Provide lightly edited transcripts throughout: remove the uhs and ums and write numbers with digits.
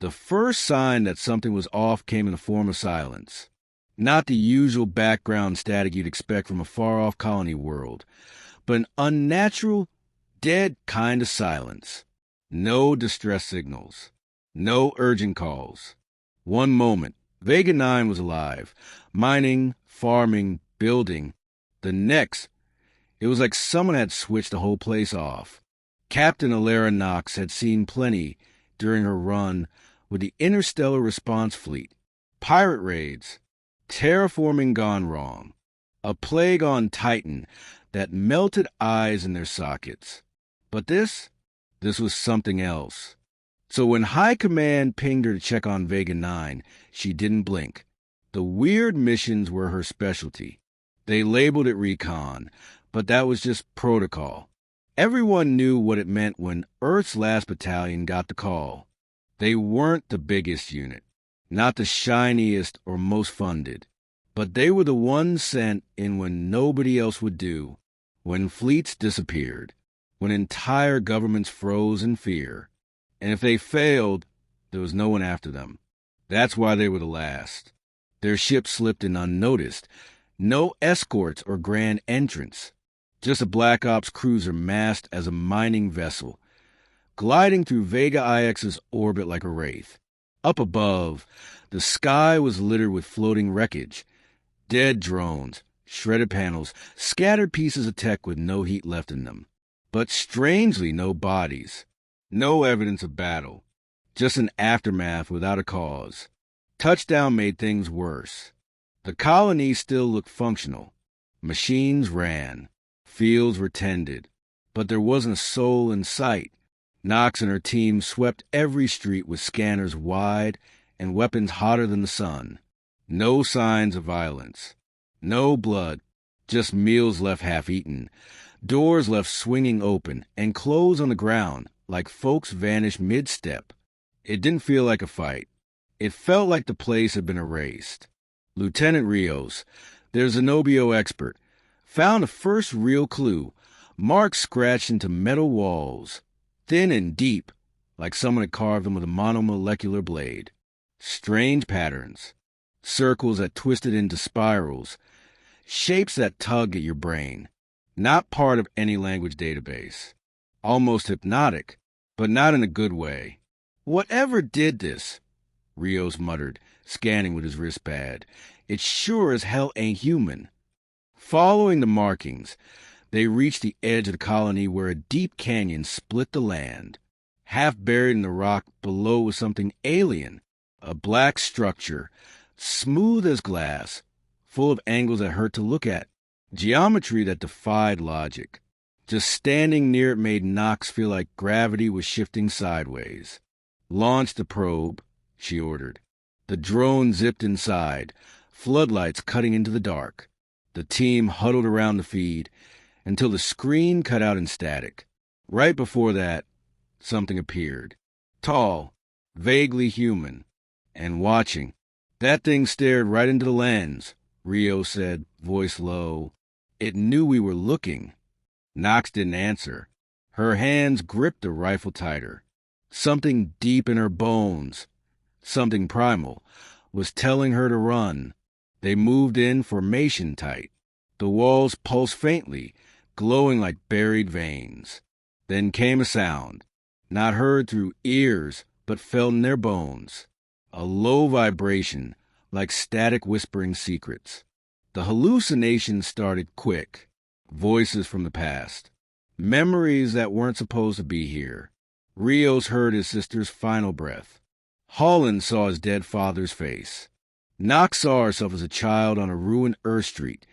The first sign that something was off came in the form of silence. Not the usual background static you'd expect from a far-off colony world, but an unnatural, dead kind of silence. No distress signals. No urgent calls. One moment, Vega 9 was alive, mining, farming, building. The next, it was like someone had switched the whole place off. Captain Alara Knox had seen plenty during her run with the Interstellar Response Fleet. Pirate raids, terraforming gone wrong, a plague on Titan that melted eyes in their sockets. But this was something else. So when High Command pinged her to check on Vega 9, she didn't blink. The weird missions were her specialty. They labeled it recon, but that was just protocol. Everyone knew what it meant when Earth's last battalion got the call. They weren't the biggest unit, not the shiniest or most funded, but they were the ones sent in when nobody else would do, when fleets disappeared, when entire governments froze in fear. And if they failed, there was no one after them. That's why they were the last. Their ship slipped in unnoticed. No escorts or grand entrance. Just a Black Ops cruiser masked as a mining vessel, gliding through Vega IX's orbit like a wraith. Up above, the sky was littered with floating wreckage. Dead drones, shredded panels, scattered pieces of tech with no heat left in them. But strangely, no bodies. No evidence of battle, just an aftermath without a cause. Touchdown made things worse. The colony still looked functional. Machines ran. Fields were tended. But there wasn't a soul in sight. Knox and her team swept every street with scanners wide and weapons hotter than the sun. No signs of violence. No blood. Just meals left half-eaten. Doors left swinging open and clothes on the ground, like folks vanished mid-step. It didn't feel like a fight. It felt like the place had been erased. Lieutenant Rios, their Zenobio expert, found the first real clue, marks scratched into metal walls, thin and deep, like someone had carved them with a monomolecular blade. Strange patterns, circles that twisted into spirals, shapes that tugged at your brain, not part of any language database. Almost hypnotic, but not in a good way. Whatever did this, Rios muttered, scanning with his wristpad, it sure as hell ain't human. Following the markings, they reached the edge of the colony where a deep canyon split the land. Half buried in the rock below was something alien, a black structure, smooth as glass, full of angles that hurt to look at, geometry that defied logic. Just standing near it made Knox feel like gravity was shifting sideways. Launch the probe, she ordered. The drone zipped inside, floodlights cutting into the dark. The team huddled around the feed until the screen cut out in static. Right before that, something appeared. Tall, vaguely human, and watching. That thing stared right into the lens, Rio said, voice low. It knew we were looking. Knox didn't answer. Her hands gripped the rifle tighter. Something deep in her bones, something primal, was telling her to run. They moved in formation tight. The walls pulsed faintly, glowing like buried veins. Then came a sound, not heard through ears, but felt in their bones. A low vibration, like static whispering secrets. The hallucinations started quick. Voices from the past. Memories that weren't supposed to be here. Rios heard his sister's final breath. Holland saw his dead father's face. Knox saw herself as a child on a ruined Earth Street,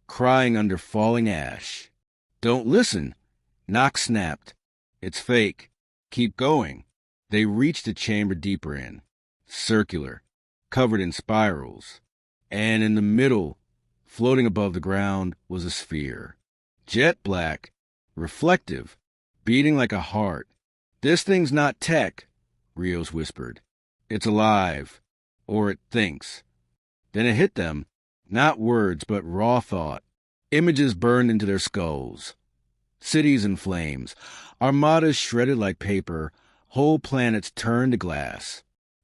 crying under falling ash. Don't listen, Knox snapped. It's fake. Keep going. They reached a chamber deeper in. Circular, covered in spirals. And in the middle, floating above the ground, was a sphere. Jet black, reflective, beating like a heart. This thing's not tech, Rios whispered. It's alive. Or it thinks. Then it hit them. Not words, but raw thought. Images burned into their skulls. Cities in flames. Armadas shredded like paper. Whole planets turned to glass.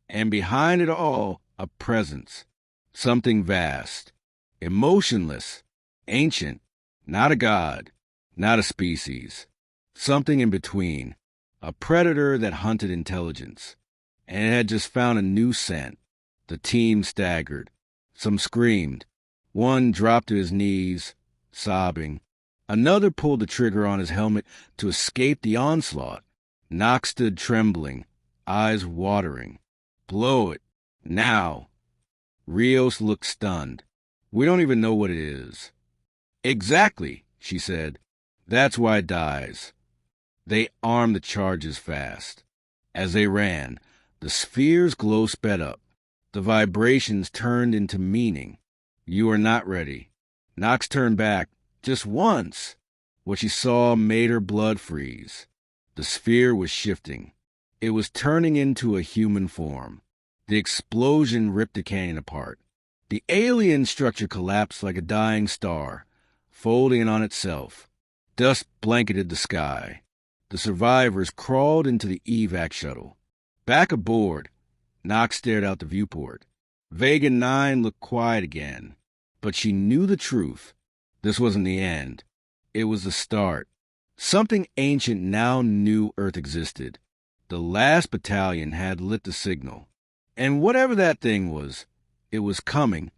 And behind it all, a presence. Something vast, emotionless, ancient, not a god, not a species. Something in between. A predator that hunted intelligence. And it had just found a new scent. The team staggered. Some screamed. One dropped to his knees, sobbing. Another pulled the trigger on his helmet to escape the onslaught. Knox stood trembling, eyes watering. Blow it. Now. Rios looked stunned. We don't even know what it is. Exactly, she said. That's why it dies. They armed the charges fast. As they ran, the sphere's glow sped up. The vibrations turned into meaning. You are not ready. Knox turned back, just once. What she saw made her blood freeze. The sphere was shifting. It was turning into a human form. The explosion ripped the canyon apart. The alien structure collapsed like a dying star, folding in on itself. Dust blanketed the sky. The survivors crawled into the evac shuttle. Back aboard, Knox stared out the viewport. Vega 9 looked quiet again, but she knew the truth. This wasn't the end. It was the start. Something ancient now knew Earth existed. The last battalion had lit the signal. And whatever that thing was, it was coming.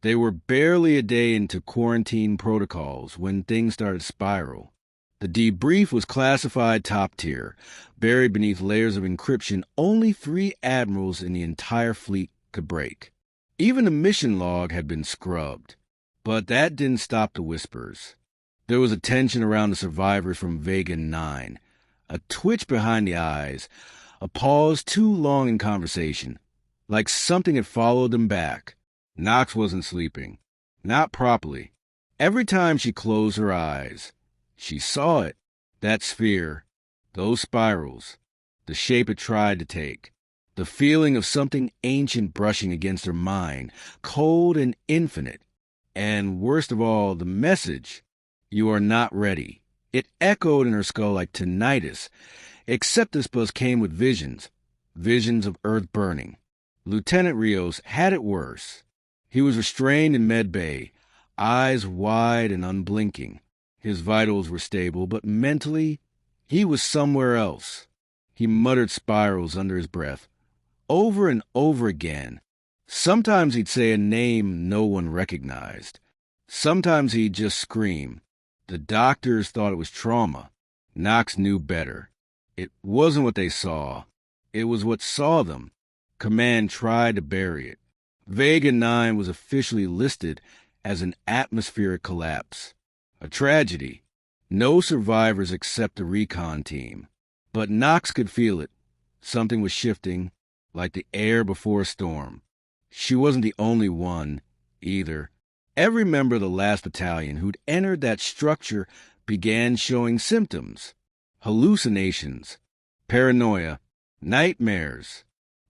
They were barely a day into quarantine protocols when things started to spiral. The debrief was classified top tier, buried beneath layers of encryption only 3 admirals in the entire fleet could break. Even the mission log had been scrubbed. But that didn't stop the whispers. There was a tension around the survivors from Vega 9, a twitch behind the eyes, a pause too long in conversation, like something had followed them back. Knox wasn't sleeping. Not properly. Every time she closed her eyes, she saw it, that sphere, those spirals, the shape it tried to take, the feeling of something ancient brushing against her mind, cold and infinite. And worst of all, the message, you are not ready. It echoed in her skull like tinnitus, except this buzz came with visions of Earth burning. Lieutenant Rios had it worse. He was restrained in med bay, eyes wide and unblinking. His vitals were stable, but mentally, he was somewhere else. He muttered spirals under his breath, over and over again. Sometimes he'd say a name no one recognized. Sometimes he'd just scream. The doctors thought it was trauma. Knox knew better. It wasn't what they saw. It was what saw them. Command tried to bury it. Vega 9 was officially listed as an atmospheric collapse. A tragedy. No survivors except the recon team. But Knox could feel it. Something was shifting, like the air before a storm. She wasn't the only one, either. Every member of the last battalion who'd entered that structure began showing symptoms. Hallucinations, paranoia, nightmares.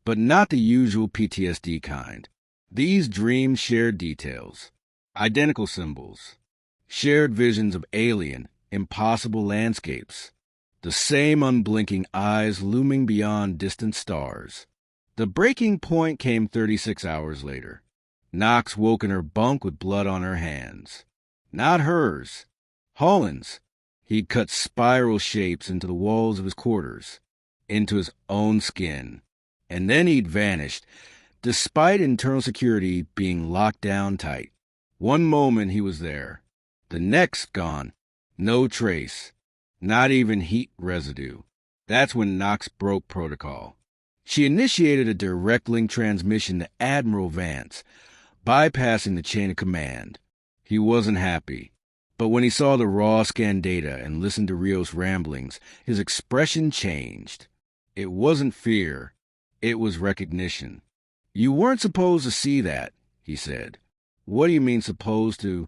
But not the usual PTSD kind. These dreams shared details, identical symbols, shared visions of alien, impossible landscapes, the same unblinking eyes looming beyond distant stars. The breaking point came 36 hours later. Knox woke in her bunk with blood on her hands. Not hers. Holland's. He'd cut spiral shapes into the walls of his quarters, into his own skin. And then he'd vanished, despite internal security being locked down tight. One moment he was there. The next gone. No trace. Not even heat residue. That's when Knox broke protocol. She initiated a direct link transmission to Admiral Vance, bypassing the chain of command. He wasn't happy. But when he saw the raw scan data and listened to Rios' ramblings, his expression changed. It wasn't fear. It was recognition. You weren't supposed to see that, he said. What do you mean supposed to?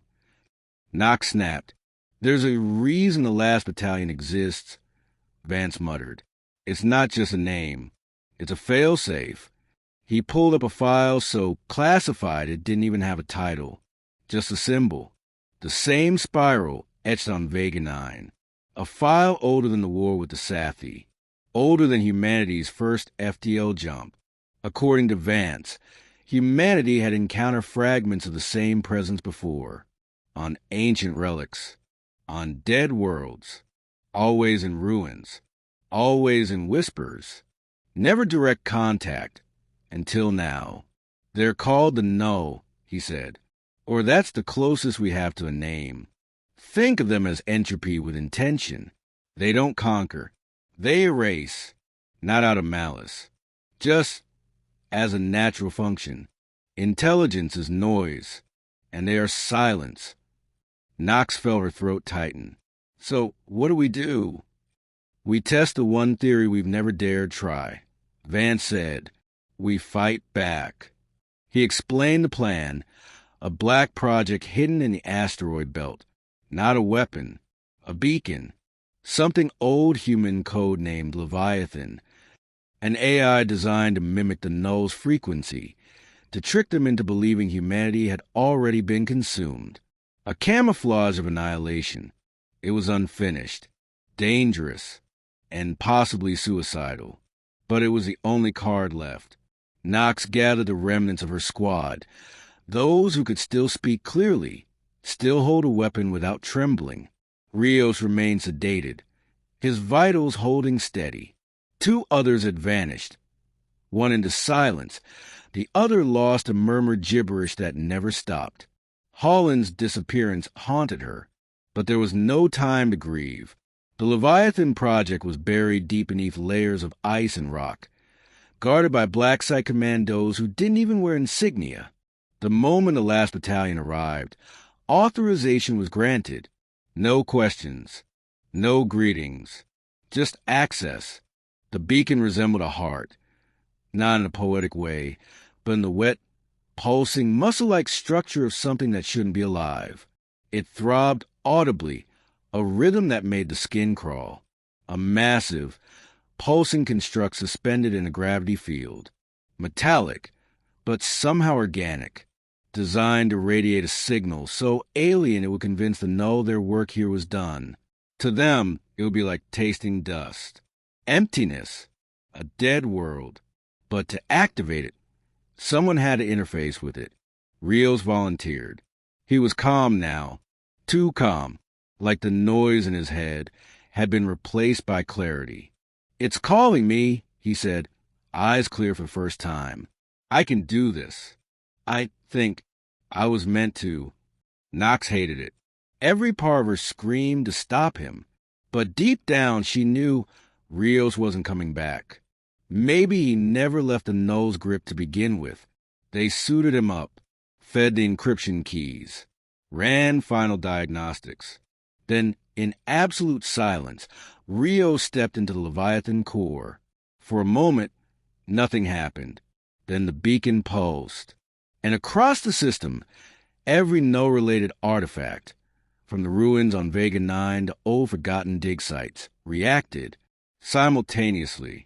Knox snapped. There's a reason the last battalion exists, Vance muttered. It's not just a name. It's a failsafe. He pulled up a file so classified it didn't even have a title. Just a symbol. The same spiral etched on Vega 9. A file older than the war with the Sathi. Older than humanity's first FTL jump. According to Vance, humanity had encountered fragments of the same presence before, on ancient relics, on dead worlds, always in ruins, always in whispers, never direct contact, until now. They're called the No, he said, or that's the closest we have to a name. Think of them as entropy with intention. They don't conquer. They erase, not out of malice, just as a natural function. Intelligence is noise, and they are silence. Knox felt her throat tighten. So, what do? We test the one theory we've never dared try. Vance said, we fight back. He explained the plan, a black project hidden in the asteroid belt. Not a weapon, a beacon. Something old human code named Leviathan. An AI designed to mimic the null's frequency, to trick them into believing humanity had already been consumed. A camouflage of annihilation. It was unfinished, dangerous, and possibly suicidal. But it was the only card left. Knox gathered the remnants of her squad, those who could still speak clearly, still hold a weapon without trembling. Rios remained sedated, his vitals holding steady. 2 others had vanished, one into silence, the other lost in murmured gibberish that never stopped. Holland's disappearance haunted her, but there was no time to grieve. The Leviathan project was buried deep beneath layers of ice and rock, guarded by black site commandos who didn't even wear insignia. The moment the last battalion arrived, authorization was granted. No questions, no greetings, just access. The beacon resembled a heart, not in a poetic way, but in the wet, pulsing, muscle-like structure of something that shouldn't be alive. It throbbed audibly, a rhythm that made the skin crawl. A massive, pulsing construct suspended in a gravity field. Metallic, but somehow organic. Designed to radiate a signal so alien it would convince the null their work here was done. To them, it would be like tasting dust. Emptiness. A dead world. But to activate it, someone had to interface with it. Rios volunteered. He was calm now. Too calm. Like the noise in his head had been replaced by clarity. It's calling me, he said, eyes clear for the first time. I can do this. I think I was meant to. Knox hated it. Every part of her screamed to stop him. But deep down she knew Rios wasn't coming back. Maybe he never left the null's grip to begin with. They suited him up, fed the encryption keys, ran final diagnostics. Then, in absolute silence, Rios stepped into the Leviathan core. For a moment, nothing happened. Then the beacon pulsed. And across the system, every null-related artifact, from the ruins on Vega 9 to old forgotten dig sites, reacted simultaneously,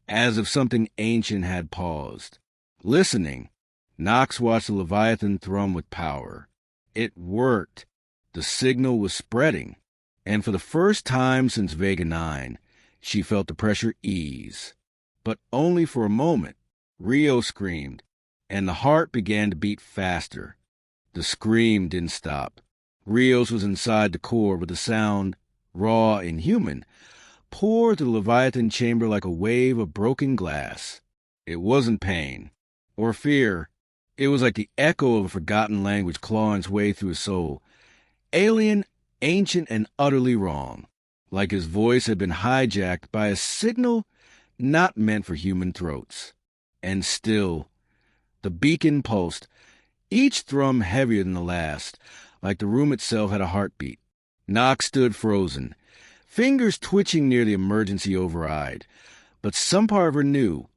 as if something ancient had paused. Listening, Knox watched the Leviathan thrum with power. It worked. The signal was spreading. And for the first time since Vega 9, she felt the pressure ease. But only for a moment. Rio screamed, and the heart began to beat faster. The scream didn't stop. Rios was inside the core, but the sound, raw and human, poured through the Leviathan chamber like a wave of broken glass. It wasn't pain or fear. It was like the echo of a forgotten language clawing its way through his soul. Alien, ancient, and utterly wrong. Like his voice had been hijacked by a signal not meant for human throats. And still, the beacon pulsed, each thrum heavier than the last, like the room itself had a heartbeat. Knox stood frozen, fingers twitching near the emergency override. But some part of her knew,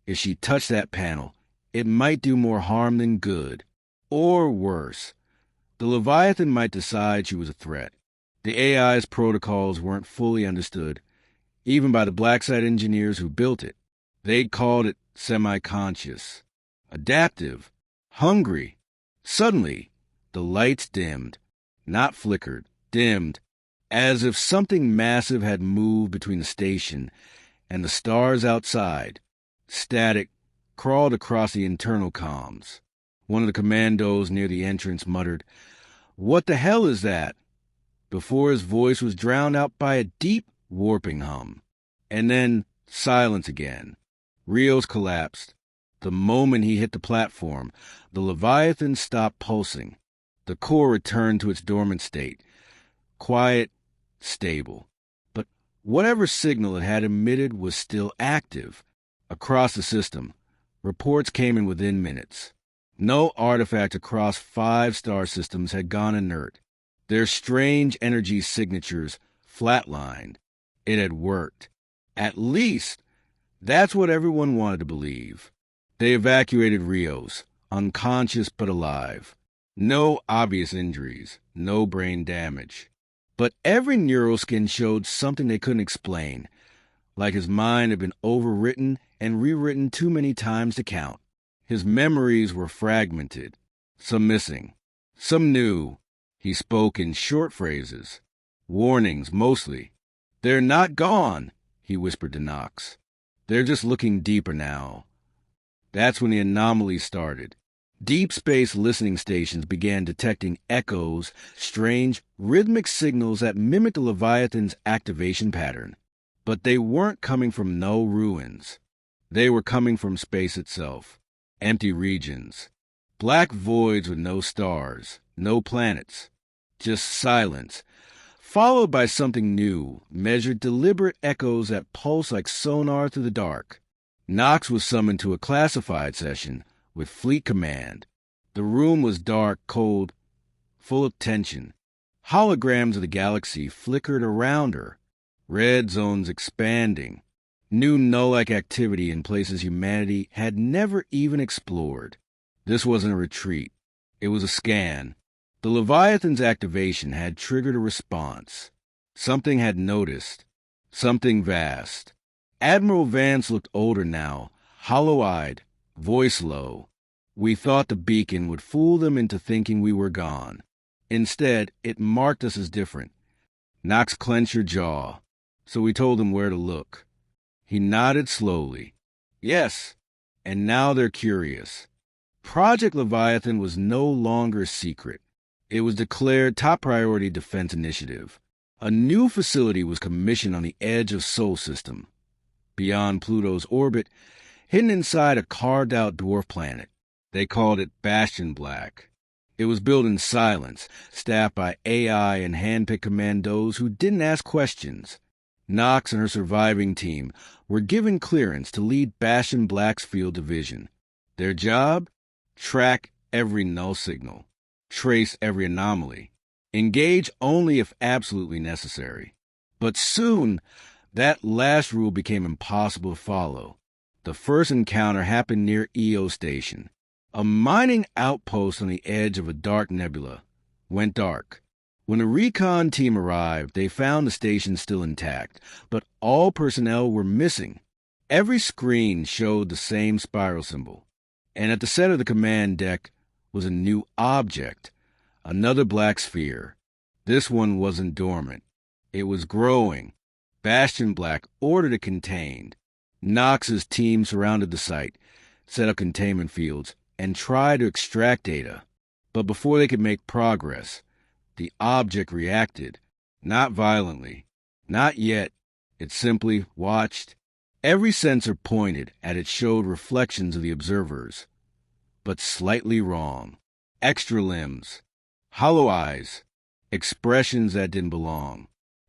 if she touched that panel, it might do more harm than good. Or worse. The Leviathan might decide she was a threat. The AI's protocols weren't fully understood, even by the black site engineers who built it. They'd called it semi-conscious, adaptive, hungry. Suddenly, the lights dimmed, not flickered, dimmed, as if something massive had moved between the station and the stars outside. Static, crawled across the internal comms. One of the commandos near the entrance muttered, "What the hell is that?" before his voice was drowned out by a deep, warping hum. And then silence again. Rios collapsed. The moment he hit the platform, the Leviathan stopped pulsing. The core returned to its dormant state. Quiet, stable. But whatever signal it had emitted was still active. Across the system, reports came in within minutes. No artifact across 5 star systems had gone inert. Their strange energy signatures flatlined. It had worked. At least, that's what everyone wanted to believe. They evacuated Rios, unconscious but alive. No obvious injuries, no brain damage. But every neuroscan showed something they couldn't explain, like his mind had been overwritten and rewritten too many times to count. His memories were fragmented, some missing, some new. He spoke in short phrases, warnings mostly. "They're not gone," he whispered to Knox. "They're just looking deeper now." That's when the anomaly started. Deep space listening stations began detecting echoes, strange, rhythmic signals that mimicked the Leviathan's activation pattern. But they weren't coming from no ruins. They were coming from space itself. Empty regions. Black voids with no stars, no planets. Just silence. Followed by something new, measured deliberate echoes that pulse like sonar through the dark. Knox was summoned to a classified session with Fleet Command. The room was dark, cold, full of tension. Holograms of the galaxy flickered around her, red zones expanding, new null-like activity in places humanity had never even explored. This wasn't a retreat. It was a scan. The Leviathan's activation had triggered a response. Something had noticed. Something vast. Admiral Vance looked older now, hollow-eyed, voice low. We thought the beacon would fool them into thinking we were gone. Instead, it marked us as different. Knox clenched her jaw, so we told him where to look. He nodded slowly. Yes, and now they're curious. Project Leviathan was no longer a secret. It was declared top priority defense initiative. A new facility was commissioned on the edge of Sol System, beyond Pluto's orbit, hidden inside a carved-out dwarf planet. They called it Bastion Black. It was built in silence, staffed by AI and hand-picked commandos who didn't ask questions. Knox and her surviving team were given clearance to lead Bastion Black's field division. Their job? Track every null signal. Trace every anomaly. Engage only if absolutely necessary. But soon, that last rule became impossible to follow. The first encounter happened near EO Station. A mining outpost on the edge of a dark nebula. Went dark. When the recon team arrived, they found the station still intact, but all personnel were missing. Every screen showed the same spiral symbol. And at the center of the command deck was a new object, another black sphere. This one wasn't dormant. It was growing. Bastion Black ordered it contained. Knox's team surrounded the site, set up containment fields, and tried to extract data. But before they could make progress, the object reacted. Not violently. Not yet. It simply watched. Every sensor pointed at it showed reflections of the observers. But slightly wrong. Extra limbs. Hollow eyes. Expressions that didn't belong.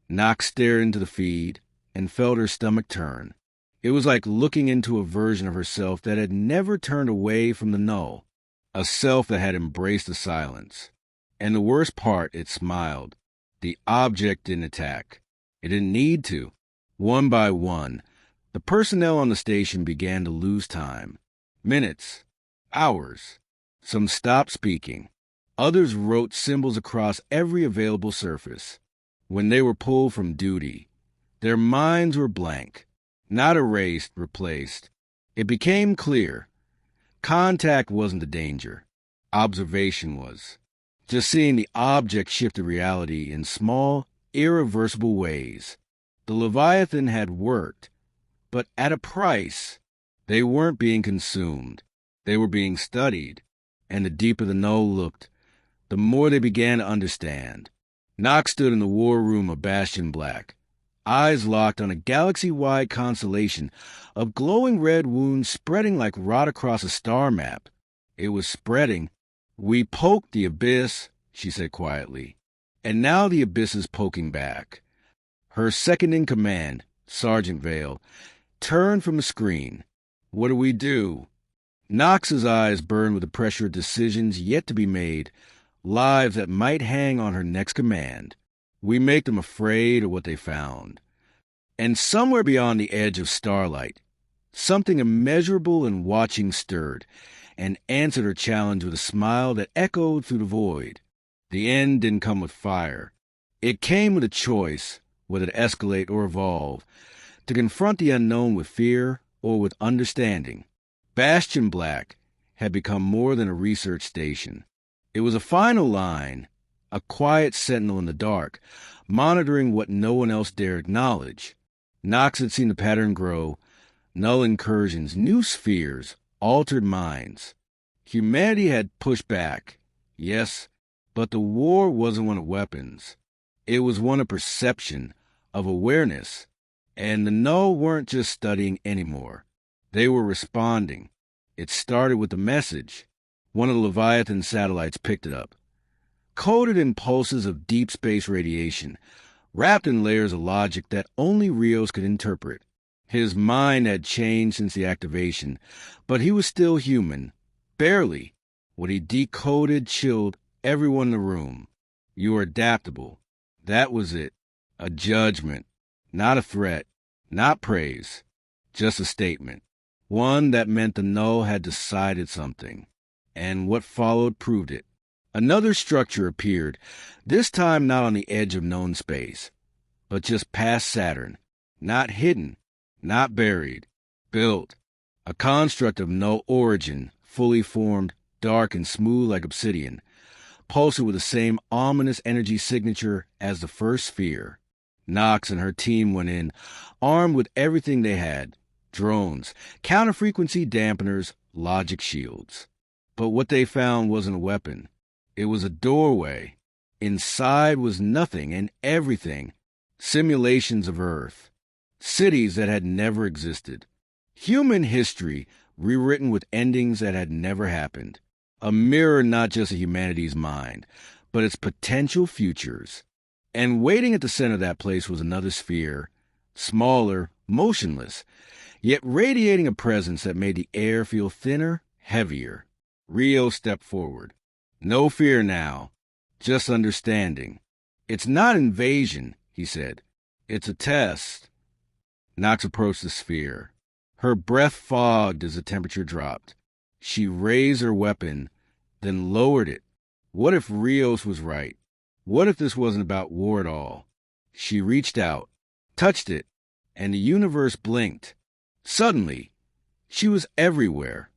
Knox stared into the feed and felt her stomach turn. It was like looking into a version of herself that had never turned away from the null. A self that had embraced the silence. And the worst part, it smiled. The object didn't attack. It didn't need to. One by one, the personnel on the station began to lose time. Minutes. Hours. Some stopped speaking. Others wrote symbols across every available surface. When they were pulled from duty, their minds were blank. Not erased, replaced. It became clear. Contact wasn't the danger. Observation was. Just seeing the object shifted reality in small, irreversible ways. The Leviathan had worked, but at a price. They weren't being consumed. They were being studied. And the deeper the Null looked, the more they began to understand. Nox stood in the war room of Bastion Black, eyes locked on a galaxy-wide constellation of glowing red wounds spreading like rot across a star map. It was spreading. "We poked the abyss," she said quietly, "and now the abyss is poking back." Her second-in-command, Sergeant Vale, turned from the screen. "What do we do?" Knox's eyes burned with the pressure of decisions yet to be made, lives that might hang on her next command. "We make them afraid of what they found." And somewhere beyond the edge of starlight, something immeasurable and watching stirred, and answered her challenge with a smile that echoed through the void. The end didn't come with fire. It came with a choice, whether to escalate or evolve, to confront the unknown with fear or with understanding. Bastion Black had become more than a research station. It was a final line, a quiet sentinel in the dark, monitoring what no one else dared acknowledge. Nox had seen the pattern grow, null incursions, new spheres, altered minds. Humanity had pushed back, yes, but the war wasn't one of weapons. It was one of perception, of awareness, and the Null weren't just studying anymore. They were responding. It started with a message. One of the Leviathan satellites picked it up. Coded in pulses of deep space radiation, wrapped in layers of logic that only Rios could interpret. His mind had changed since the activation, but he was still human. Barely. What he decoded chilled everyone in the room. "You are adaptable." That was it. A judgment. Not a threat. Not praise. Just a statement. One that meant the Null had decided something. And what followed proved it. Another structure appeared, this time not on the edge of known space, but just past Saturn. Not hidden. Not buried. Built. A construct of no origin, fully formed, dark and smooth like obsidian, pulsing with the same ominous energy signature as the first sphere. Nox and her team went in, armed with everything they had: drones, counter-frequency dampeners, logic shields. But what they found wasn't a weapon. It was a doorway. Inside was nothing and everything. Simulations of Earth. Cities that had never existed. Human history rewritten with endings that had never happened. A mirror not just of humanity's mind, but its potential futures. And waiting at the center of that place was another sphere, smaller, motionless, yet radiating a presence that made the air feel thinner, heavier. Rio stepped forward. "No fear now, just understanding." "It's not invasion," he said. "It's a test." Nox approached the sphere. Her breath fogged as the temperature dropped. She raised her weapon, then lowered it. What if Rios was right? What if this wasn't about war at all? She reached out, touched it, and the universe blinked. Suddenly, she was everywhere,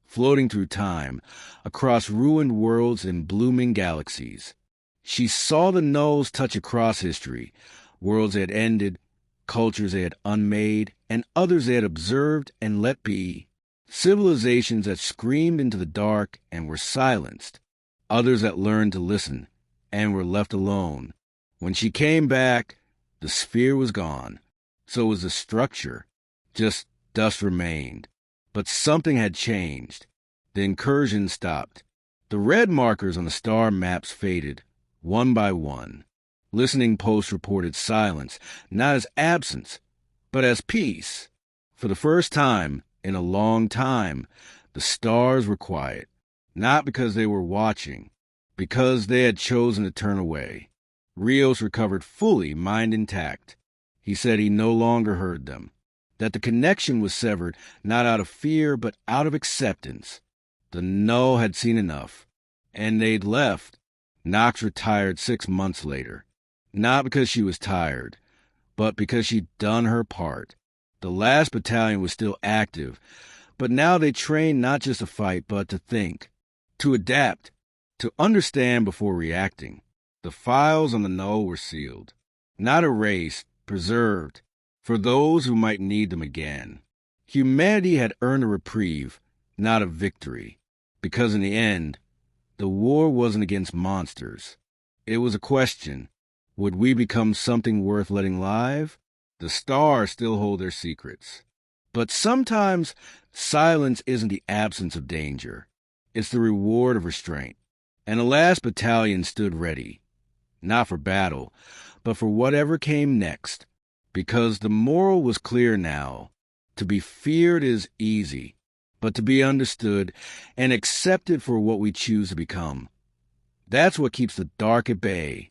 floating through time, across ruined worlds and blooming galaxies. She saw the Nulls touch across history, worlds they had ended, cultures they had unmade, and others they had observed and let be. Civilizations that screamed into the dark and were silenced, others that learned to listen and were left alone. When she came back, the sphere was gone. So was the structure. Just dust remained. But something had changed. The incursion stopped. The red markers on the star maps faded, one by one. Listening posts reported silence, not as absence, but as peace. For the first time in a long time, the stars were quiet, not because they were watching, because they had chosen to turn away. Rios recovered fully, mind intact. He said he no longer heard them, that the connection was severed not out of fear but out of acceptance. The Null had seen enough, and they'd left. Nox retired 6 months later, not because she was tired, but because she'd done her part. The last battalion was still active, but now they trained not just to fight, but to think, to adapt, to understand before reacting. The files on the Null were sealed, not erased, preserved, for those who might need them again. Humanity had earned a reprieve, not a victory, because in the end, the war wasn't against monsters. It was a question. Would we become something worth letting live? The stars still hold their secrets. But sometimes silence isn't the absence of danger. It's the reward of restraint. And the last battalion stood ready, not for battle, but for whatever came next, because the moral was clear now. To be feared is easy, but to be understood and accepted for what we choose to become. That's what keeps the dark at bay